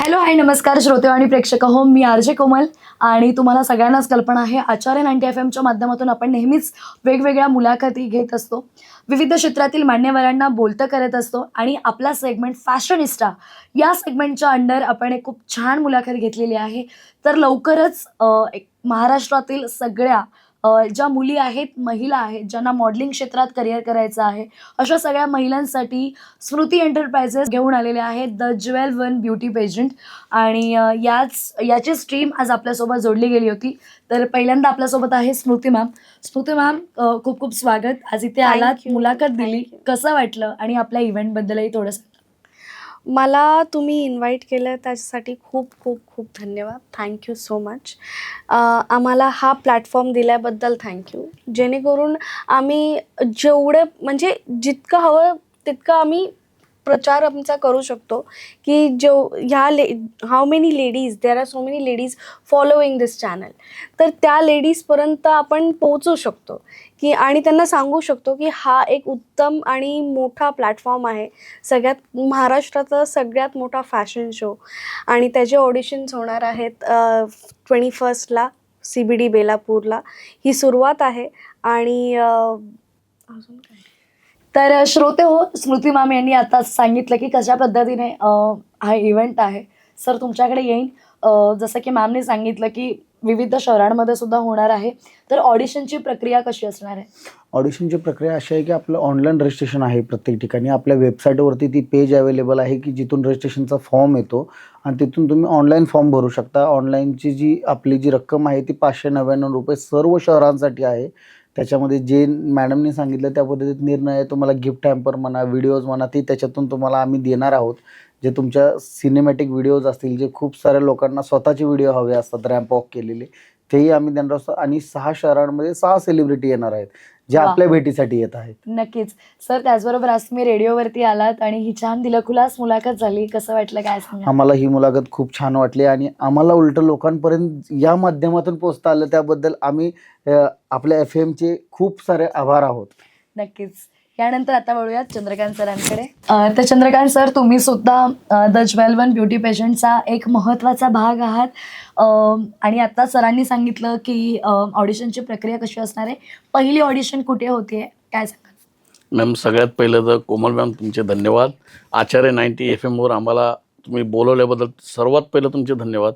Hello hi नमस्कार श्रोते आणि प्रेक्षक हो, मी आरजे कोमल. आणि तुम्हाला सगळ्यांनाच कल्पना आहे, आचार्य 90 FM माध्यमातून आपण नेहमीच वेगवेगळ्या मुलाखती घेत असतो, विविध क्षेत्रातील मान्यवरांना बोलतं करत असतो. आणि आपला सेगमेंट फॅशनिस्टा या सेगमेंटच्या अंडर आपण एक खूप छान मुलाखत घेतलेली आहे. तर लवकरच एक महाराष्ट्रातील सगळ्या ज्या मुली आहेत, महिला आहेत, ज्यांना मॉडेलिंग क्षेत्रात करिअर करायचं आहे, अशा सगळ्या महिलांसाठी स्मृती एंटरप्राइजेस घेऊन आलेले आहेत the jewel one beauty pageant. आणि याची स्ट्रीम आज आपल्यासोबत जोडली गेली होती. तर पहिल्यांदा आपल्यासोबत आहे स्मृती मॅम. स्मृती मॅम, खूप खूप स्वागत. आज इथे आलात, थँक यू. मुलाखत दिली, थँक यू. कसं वाटलं आणि आपल्या इव्हेंटबद्दलही थोडंसं. मला तुम्ही इन्व्हाइट केलं त्याच्यासाठी खूप खूप खूप धन्यवाद. Thank you so much. आम्हाला हा प्लॅटफॉर्म दिल्याबद्दल थँक्यू. जेणेकरून आम्ही जेवढं म्हणजे जितकं हवं तितकं आम्ही प्रचार आमचा करू शकतो की how many ladies, there are so many ladies following this channel. तर त्या लेडीजपर्यंत आपण पोहोचू शकतो की आणि त्यांना सांगू शकतो की हा एक उत्तम आणि मोठा प्लॅटफॉर्म आहे. महाराष्ट्राचा सगळ्यात मोठा फॅशन शो आणि त्याचे ऑडिशन्स होणार आहेत 21ला CBD बेलापूरला. ही सुरुवात आहे. आणि अजून काय, तर श्रोते हो, स्मृती मॅम यांनी आता सांगितलं की कशा पद्धतीने हा इव्हेंट आहे. सर तुमच्याकडे येईन. जसं की मॅमने सांगितलं की विविध शहरांमध्ये सुद्धा होणार आहे. तर ऑडिशनची प्रक्रिया कशी असणार आहे? ऑडिशनची प्रक्रिया अशी आहे की आपलं ऑनलाईन रजिस्ट्रेशन आहे प्रत्येक ठिकाणी. आपल्या वेबसाईटवरती ती पेज अवेलेबल आहे की जिथून रजिस्ट्रेशनचा फॉर्म येतो आणि तिथून तुम्ही ऑनलाईन फॉर्म भरू शकता. ऑनलाईनची आपली जी रक्कम आहे ती ₹599 सर्व शहरांसाठी आहे. त्याच्यामध्ये जे मॅडमनी सांगितलं त्या पद्धतीत निर्णय आहे. तुम्हाला गिफ्ट हॅम्पर म्हणा, व्हिडिओज म्हणा, ती त्याच्यातून तुम्हाला आम्ही देणार आहोत. जे तुमच्या सिनेमॅटिक व्हिडिओज असतील, जे खूप साऱ्या लोकांना स्वतःचे व्हिडिओ हवे असतात रॅम्प वॉक केलेले, तेही आम्ही देणार असतो. आणि 6 शहरांमध्ये 6 सेलिब्रिटी येणार आहेत जे वा. आपल्या भेटीसाठी येत आहेत. नक्कीच. सर त्याचबरोबर आज तुम्ही रेडिओवरती आलात आणि ही छान दिलखुलास मुलाखत झाली. कसं वाटलं काय सांगा? आम्हाला ही मुलाखत खूप छान वाटली आणि आम्हाला उलट लोकांपर्यंत या माध्यमातून पोहोचता आलं त्याबद्दल आम्ही आपल्या FM चे खूप सारे आभार आहोत. नक्कीच. यानंतर आता वळूयात चंद्रकांत सरांकडे. तर चंद्रकांत सर, तुम्ही सुद्धा द ज्वेल वन ब्युटी पेजंटचा एक महत्त्वाचा भाग आहात. आणि आता सरांनी सांगितलं की ऑडिशनची प्रक्रिया कशी असणार आहे. पहिली ऑडिशन कुठे होतीये, काय सांगाल? मॅम, सगळ्यात पहिलं तर कोमल मॅम तुमचे धन्यवाद. आचार्य 90 FM आम्हाला तुम्ही बोलवल्याबद्दल सर्वात पहिलं तुमचे धन्यवाद.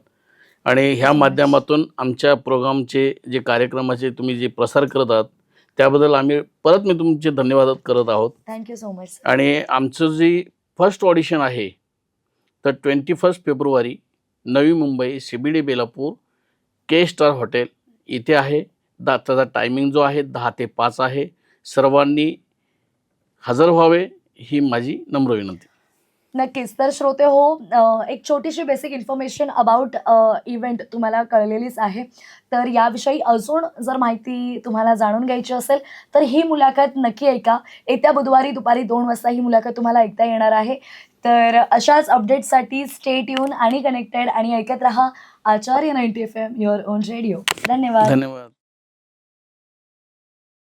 आणि ह्या माध्यमातून आमच्या प्रोग्रामचे जे कार्यक्रमाचे तुम्ही जे प्रसार करत आहात त्याबद्दल मी तुमचे धन्यवाद करत आहोत. Thank you so much. आणि आमचं जी फर्स्ट ऑडिशन आहे तर 21 February Navi Mumbai CBD Belapur K-स्टार hotel इथे आहे. त्याचा टायमिंग जो आहे 10 ते 5 आहे. सर्वांनी हजर व्हावे ही माझी नम्र विनंती. नक्कीच. तर श्रोते हो, एक छोटीशी बेसिक इन्फॉर्मेशन अबाउट इव्हेंट तुम्हाला कळलेलीच आहे. तर याविषयी अजून जर माहिती तुम्हाला जाणून घ्यायची असेल तर ही मुलाखत नक्की ऐका. येत्या बुधवारी दुपारी 2 वाजता ही मुलाखत तुम्हाला ऐकता येणार आहे. तर अशाच अपडेट्ससाठी स्टे ट्यून आणि कनेक्टेड आणि ऐकत रहा आचार्य 90 FM, युअर ओन रेडिओ. धन्यवाद. धन्यवाद.